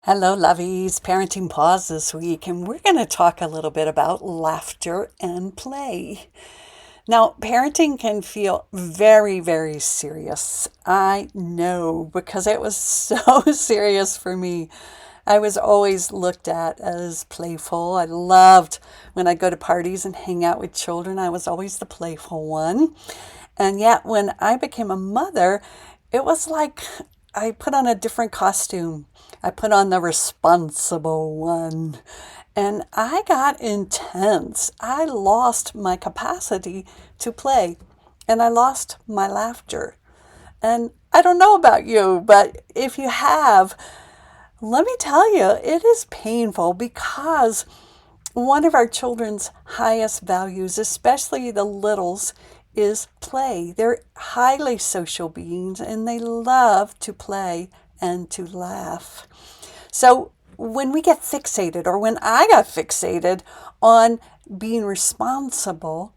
Hello, lovies. Parenting Pause this week, and we're going to talk a little bit about laughter and play. Now, parenting can feel very, very serious. I know because it was so serious for me. I was always looked at as playful. I loved when I go to parties and hang out with children. I was always the playful one. And yet, when I became a mother, it was like I put on a different costume. I put on the responsible one. And I got intense. I lost my capacity to play, and I lost my laughter. And I don't know about you, but if you have, let me tell you, it is painful because one of our children's highest values, especially the littles, is play. They're highly social beings and they love to play and to laugh. So when we get fixated, or when I got fixated on being responsible,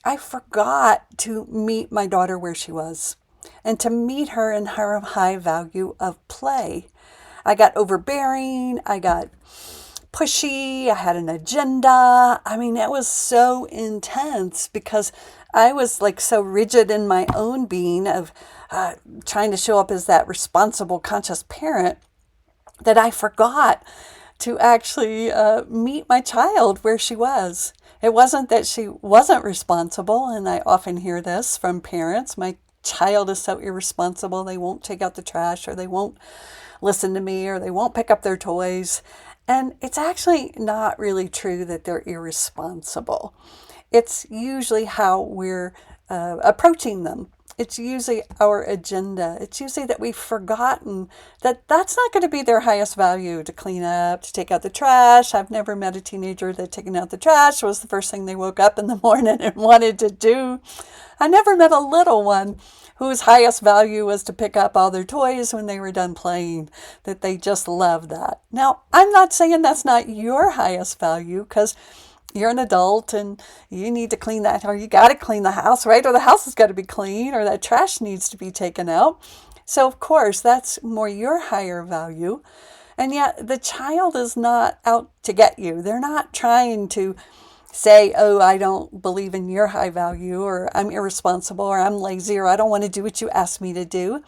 I forgot to meet my daughter where she was and to meet her in her high value of play. I got overbearing. I got pushy. I had an agenda. I mean, it was so intense because I was like so rigid in my own being of trying to show up as that responsible, conscious parent that I forgot to actually meet my child where she was. It wasn't that she wasn't responsible, and I often hear this from parents. My child is so irresponsible, they won't take out the trash, or they won't listen to me, or they won't pick up their toys. And it's actually not really true that they're irresponsible. It's usually how we're approaching them. It's usually our agenda. It's usually that we've forgotten that that's not going to be their highest value, to clean up, to take out the trash. I've never met a teenager that taking out the trash was the first thing they woke up in the morning and wanted to do. I never met a little one whose highest value was to pick up all their toys when they were done playing, that they just love that. Now, I'm not saying that's not your highest value, because you're an adult and you need to clean that, or you got to clean the house, right? Or the house has got to be clean, or that trash needs to be taken out. So, of course, that's more your higher value. And yet, the child is not out to get you. They're not trying to say, oh, I don't believe in your high value, or I'm irresponsible, or I'm lazy, or I don't want to do what you asked me to do.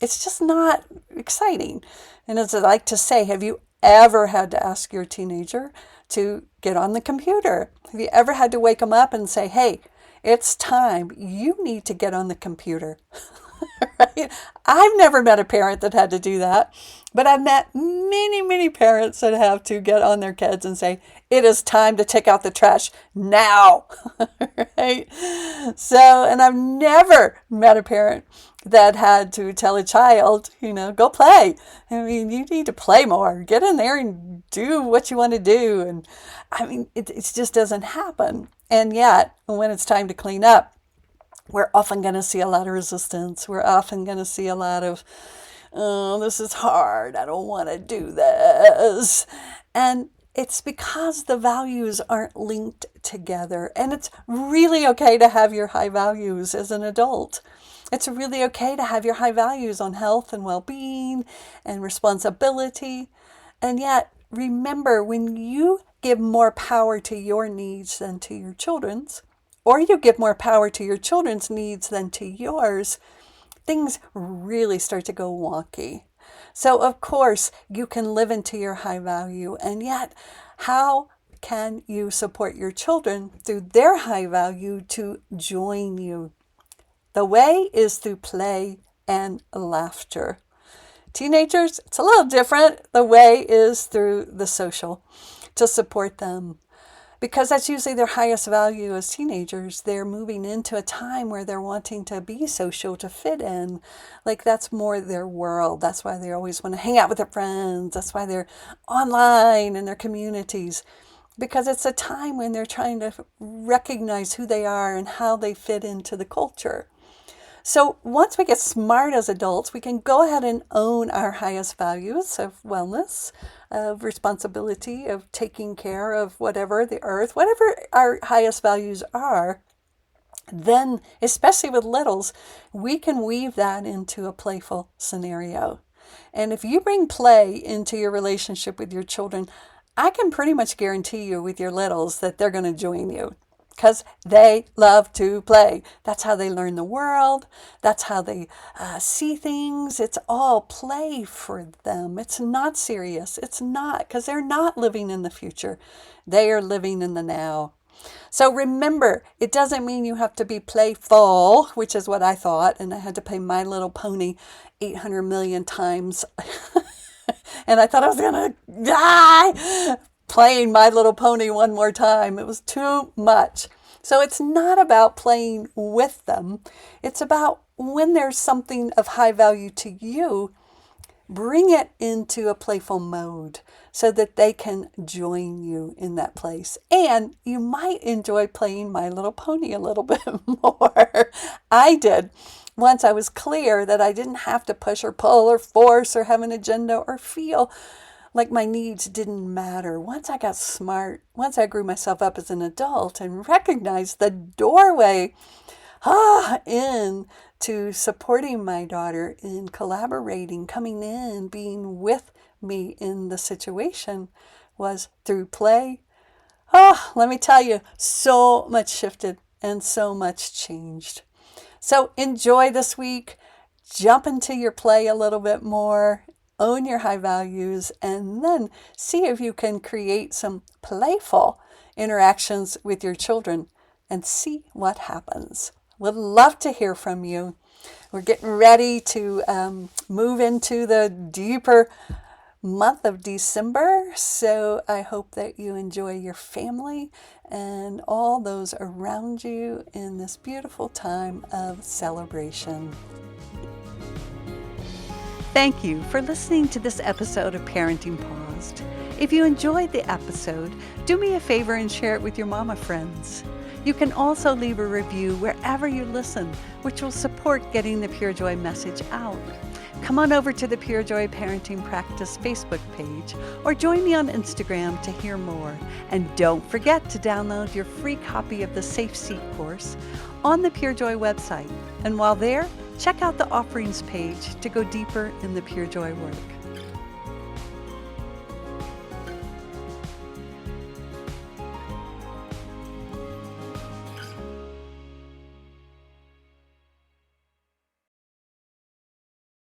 It's just not exciting. And as I like to say, have you ever had to ask your teenager to get on the computer? Have you ever had to wake them up and say, hey, it's time, you need to get on the computer? Right? I've never met a parent that had to do that, but I've met many, many parents that have to get on their kids and say, it is time to take out the trash now. Right? So, and I've never met a parent that had to tell a child, go play. I mean, you need to play more. Get in there and do what you want to do. And I mean, it just doesn't happen. And yet, when it's time to clean up, we're often going to see a lot of resistance. We're often going to see a lot of, oh, this is hard. I don't want to do this. And it's because the values aren't linked together. And it's really okay to have your high values as an adult. It's really okay to have your high values on health and well-being and responsibility. And yet, remember, when you give more power to your needs than to your children's, or you give more power to your children's needs than to yours, things really start to go wonky. So, of course, you can live into your high value, and yet, how can you support your children through their high value to join you? The way is through play and laughter. Teenagers, it's a little different. The way is through the social, to support them. Because that's usually their highest value as teenagers. They're moving into a time where they're wanting to be social, to fit in. Like, that's more their world. That's why they always want to hang out with their friends. That's why they're online in their communities. Because it's a time when they're trying to recognize who they are and how they fit into the culture. So once we get smart as adults, we can go ahead and own our highest values of wellness, of responsibility, of taking care of whatever, the earth, whatever our highest values are. Then, especially with littles, we can weave that into a playful scenario. And if you bring play into your relationship with your children, I can pretty much guarantee you with your littles that they're going to join you because they love to play. That's how they learn the world. That's how they see things. It's all play for them. It's not serious. It's not, because they're not living in the future. They are living in the now. So remember, it doesn't mean you have to be playful, which is what I thought, and I had to play My Little Pony 800 million times. And I thought I was going to die playing My Little Pony one more time. It was too much. So it's not about playing with them. It's about when there's something of high value to you, bring it into a playful mode so that they can join you in that place. And you might enjoy playing My Little Pony a little bit more. I did. Once I was clear that I didn't have to push or pull or force or have an agenda or feel like my needs didn't matter. Once I got smart, once I grew myself up as an adult and recognized the doorway in to supporting my daughter, in collaborating, coming in, being with me in the situation was through play. Let me tell you, so much shifted and so much changed. So enjoy this week, jump into your play a little bit more, own your high values, and then see if you can create some playful interactions with your children and see what happens. Would love to hear from you. We're getting ready to move into the deeper month of December, so I hope that you enjoy your family and all those around you in this beautiful time of celebration. Thank you for listening to this episode of Parenting Paused. If you enjoyed the episode, do me a favor and share it with your mama friends. You can also leave a review wherever you listen, which will support getting the Pure Joy message out. Come on over to the Pure Joy Parenting Practice Facebook page or join me on Instagram to hear more. And don't forget to download your free copy of the Safe Seat course on the Pure Joy website. And while there, check out the offerings page to go deeper in the Pure Joy work.